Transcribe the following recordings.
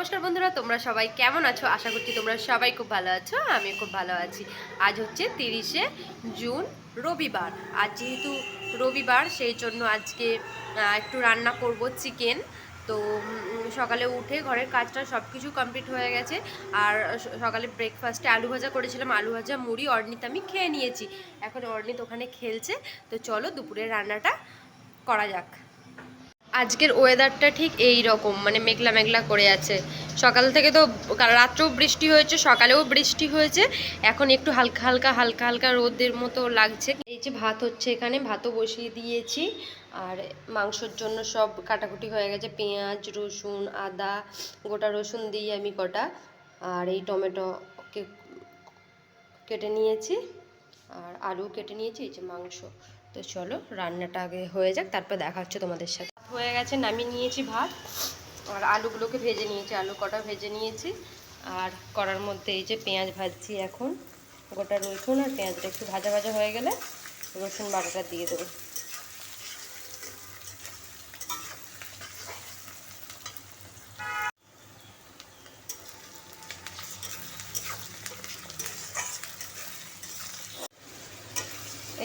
নমস্কার বন্ধুরা, তোমরা সবাই কেমন আছো? আশা করছি তোমরা সবাই খুব ভালো আছো। আমি খুব ভালো আছি। আজ হচ্ছে 30শে জুন, রবিবার। আজ যেহেতু রবিবার, সেই জন্য আজকে একটু রান্না করব চিকেন। তো সকালে উঠে ঘরের কাজটা সব কিছু কমপ্লিট হয়ে গেছে। আর সকালে ব্রেকফাস্টে আলু ভাজা করেছিলাম, আলু ভাজা মুড়ি অর্ণিত আমি খেয়ে নিয়েছি। এখন অর্ণিত ওখানে খেলছে। তো চলো দুপুরের রান্নাটা করা যাক। আজকের ওয়েদারটা ঠিক এই রকম, মানে মেঘলা মেঘলা করে আছে। সকাল থেকে তো রাত্রেও বৃষ্টি হয়েছে, সকালেও বৃষ্টি হয়েছে। এখন একটু হালকা হালকা হালকা হালকা রোদের মতো লাগছে। এই যে ভাত হচ্ছে, এখানে ভাতও বসিয়ে দিয়েছি। আর মাংসর জন্য সব কাটাকুটি হয়ে গেছে। পেঁয়াজ, রসুন, আদা, গোটা রসুন দিয়ে আমি কটা, আর এই টমেটোকে কেটে নিয়েছি, আর আলু কেটে নিয়েছি। এই যে মাংস। তো চলো রান্নাটা আগে হয়ে যাক, তারপর দেখা হচ্ছে তোমাদের সাথে। হয়ে গেছে, নামিয়ে নিয়েছি ভাত। আর আলুগুলোকে ভেজে নিয়েছি, আলু কটা ভেজে নিয়েছি। আর কড়ার মধ্যে এই যে পেঁয়াজ ভাজছি এখন। গোটা রসুন আর পেঁয়াজটা একটু ভাজা ভাজা হয়ে গেলে রসুন বাটাটা দিয়ে দেবো।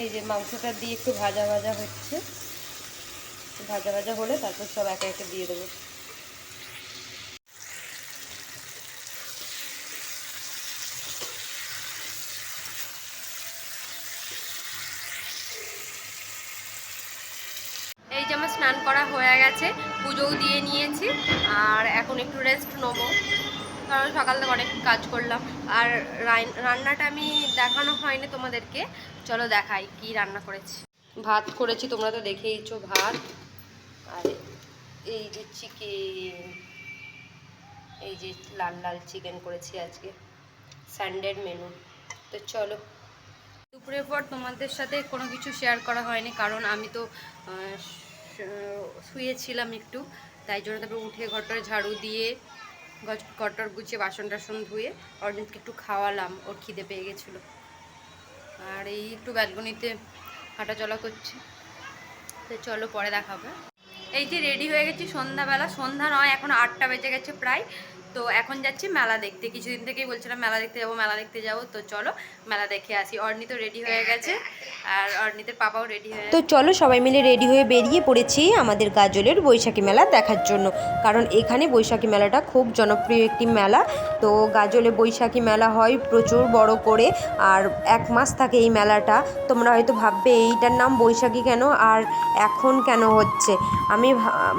এই যে মাংসটা দিয়ে একটু ভাজা ভাজা হচ্ছে, ভাজা ভাজা হলে তারপর সব একে একে দিয়ে দেবো। এই যে আমার স্নান করা হয়ে গেছে, পুজোও দিয়ে নিয়েছি। আর এখন একটু রেস্ট নেবো, কারণ সকাল থেকে অনেক কাজ করলাম। আর রান্নাটা আমি দেখানো হয়নি তোমাদেরকে, চলো দেখাই কি রান্না করেছি। ভাত করেছি, তোমরা তো দেখেইছো ভাত। আর এই যে চিকেন, এই যে লাল লাল চিকেন করেছি আজকে, সানডের মেনু। তো চলো। দুপুরের পর তোমাদের সাথে কোনো কিছু শেয়ার করা হয়নি, কারণ আমি তো শুয়েছিলাম একটু। তাই জন্য তারপরে উঠে ঘরটার ঝাড়ু দিয়ে, ঘরটার গুছিয়ে, বাসন টাসন ধুয়ে অর্ণিতকে একটু খাওয়ালাম, ওর খিদে পেয়ে গেছিলো। আর এই একটু ব্যালকনিতে হাঁটাচলা করছি। তো চলো পরে দেখাবো। এই যে রেডি হয়ে গেছি, সন্ধ্যাবেলা, সন্ধ্যা নয়, এখন 8টা বেজে গেছে প্রায়। তো এখন যাচ্ছি মেলা দেখতে। কিছুদিন থেকেই বলছিলাম মেলা দেখতে যাবো, মেলা দেখতে যাবো। তো চলো মেলা দেখে আসি। অর্ণিত রেডি হয়ে গেছে, আর অর্ণিতের পাপাও রেডি হয়ে গেছে। তো চলো সবাই মিলে রেডি হয়ে বেরিয়ে পড়েছি আমাদের গাজলের বৈশাখী মেলা দেখার জন্য। কারণ এখানে বৈশাখী মেলাটা খুব জনপ্রিয় একটি মেলা। তো গাজলে বৈশাখী মেলা হয় প্রচুর বড় করে, আর 1 মাস থাকে এই মেলাটা। তোমরা হয়তো ভাববে এইটার নাম বৈশাখী কেন, আর এখন কেন হচ্ছে। আমি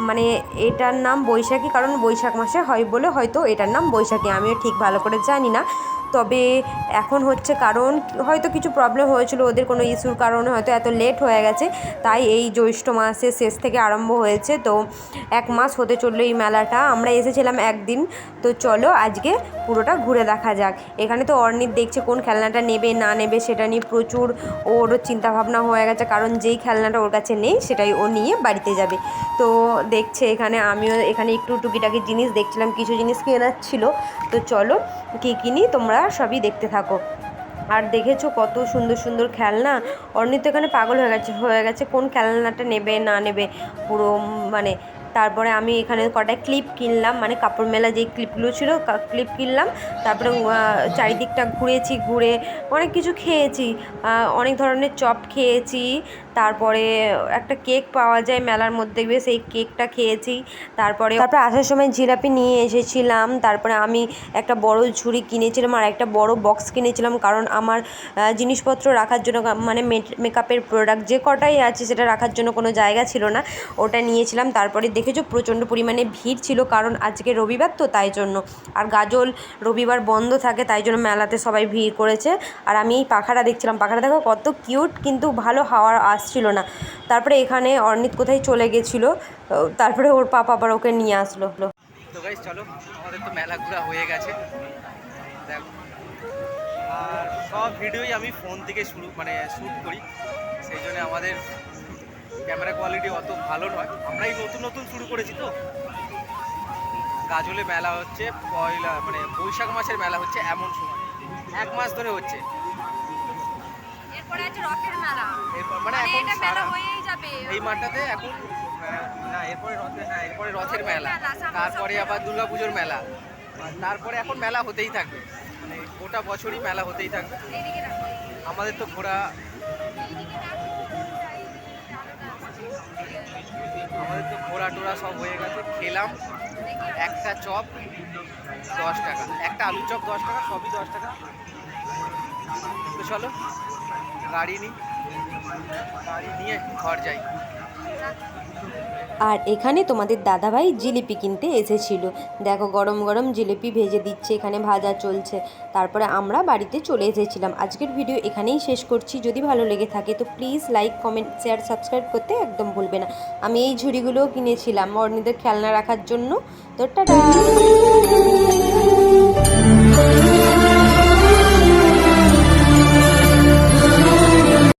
মানে এটার নাম বৈশাখী কারণ বৈশাখ মাসে হয় বলে হয়তো এটার নাম বৈশাখী, আমিও ঠিক ভালো করে জানি না। তবে এখন হচ্ছে কারণ হয়তো কিছু প্রবলেম হয়েছিল, ওদের কোনো ইস্যুর কারণে হয়তো এত লেট হয়ে গেছে। তাই এই জ্যৈষ্ঠ মাসের শেষ থেকে আরম্ভ হয়েছে। তো 1 মাস হতে চললো এই মেলাটা। আমরা এসেছিলাম একদিন। তো চলো আজকে পুরোটা ঘুরে দেখা যাক। এখানে তো অর্ণিত দেখছে কোন খেলনাটা নেবে না নেবে, সেটা নিয়ে প্রচুর ওর চিন্তাভাবনা হয়ে গেছে, কারণ যেই খেলনাটা ওর কাছে নেই সেটাই ও নিয়ে বাড়িতে যাবে। তো দেখছে এখানে, আমিও এখানে একটু টুকিটাকি জিনিস দেখছিলাম, কিছু জিনিস কেনার ছিল। তো চলো কী কিনি তোমরা সবই দেখতে থাকো। আর দেখেছো কত সুন্দর সুন্দর খেলনা। অর্ণিত এখানে পাগল হয়ে গেছে কোন খেলনাটা নেবে না নেবে পুরো, মানে। তারপরে আমি এখানে কটা ক্লিপ কিনলাম, মানে কাপড় মেলা যেই ক্লিপগুলো ছিল ক্লিপ কিনলাম। তারপরে চারিদিকটা ঘুরেছি, ঘুরে অনেক কিছু খেয়েছি, অনেক ধরনের চপ খেয়েছি। তারপরে একটা কেক পাওয়া যায় মেলার মধ্যে গিয়ে, সেই কেকটা খেয়েছি। তারপরে আসার সময় জিলাপি নিয়ে এসেছিলাম। তারপরে আমি একটা বড় ঝুড়ি কিনেছিলাম, আর একটা বড় বক্স কিনেছিলাম, কারণ আমার জিনিসপত্র রাখার জন্য, মানে মেকআপের প্রোডাক্ট যে কটাই আছে সেটা রাখার জন্য কোনো জায়গা ছিল না, ওটা নিয়েছিলাম। তারপরে দেখেছো প্রচণ্ড পরিমাণে ভিড় ছিল, কারণ আজকে রবিবার তো তাই জন্য। আর গাজল রবিবার বন্ধ থাকে, তাই জন্য মেলাতে সবাই ভিড় করেছে। আর আমি এই পাখাটা দেখছিলাম, পাখাটা দেখো কত কিউট, কিন্তু ভালো হাওয়া আসছিল না। তারপরে এখানে অর্ণিত কোথায় চলে গেছিলো, তারপরে ওর পাপা আবার ওকে নিয়ে আসলো। তো গাইস চলো, আমাদের তো মেলা ঘোরা হয়ে গেছে, দেখো। আর সব ভিডিওই আমি ফোন থেকে শ্যুট করি, সেই জন্য আমাদের ক্যামেরা কোয়ালিটি অত ভালো নয়। আমরা এই নতুন নতুন শুরু করেছি তো। গাজলে মেলা হচ্ছে বৈশাখ মাসের মেলা হচ্ছে এমন সময়, 1 মাস ধরে হচ্ছে। এরপরে আছে রথের মেলা, এরপর মানে এখন এটা মেলা হয়েই যাবে এই মাঠটাতে এখন না এরপরে রথের মেলা, তারপরে আবার দুর্গাপুজোর মেলা, আর তারপরে এখন মেলা হতেই থাকবে, মানে গোটা বছরই মেলা হতেই থাকবে। আমাদের তো ঘোরা টোরা সব হয়ে গেছে। খেলাম একটা চপ 10 টাকা, একটা আলুর চপ 10 টাকা, সবই 10 টাকা। তো চলো গাড়ি নিয়ে ঘর যাই। আর এখানে তোমাদের দাদাভাই জিলিপি কিনতে এসেছিল। দেখো গরম গরম জিলিপি ভেজে দিচ্ছে, এখানে ভাজা চলছে। তারপরে আমরা বাড়িতে চলে এসেছিলাম। আজকের ভিডিও এখানেই শেষ করছি। যদি ভালো লেগে থাকে তো please like, comment, share, subscribe করতে একদম ভুলবে না। আমি এই ঝুড়িগুলোও কিনেছিলাম অর্ণিদের খেলনা রাখার জন্য। তো টাটা।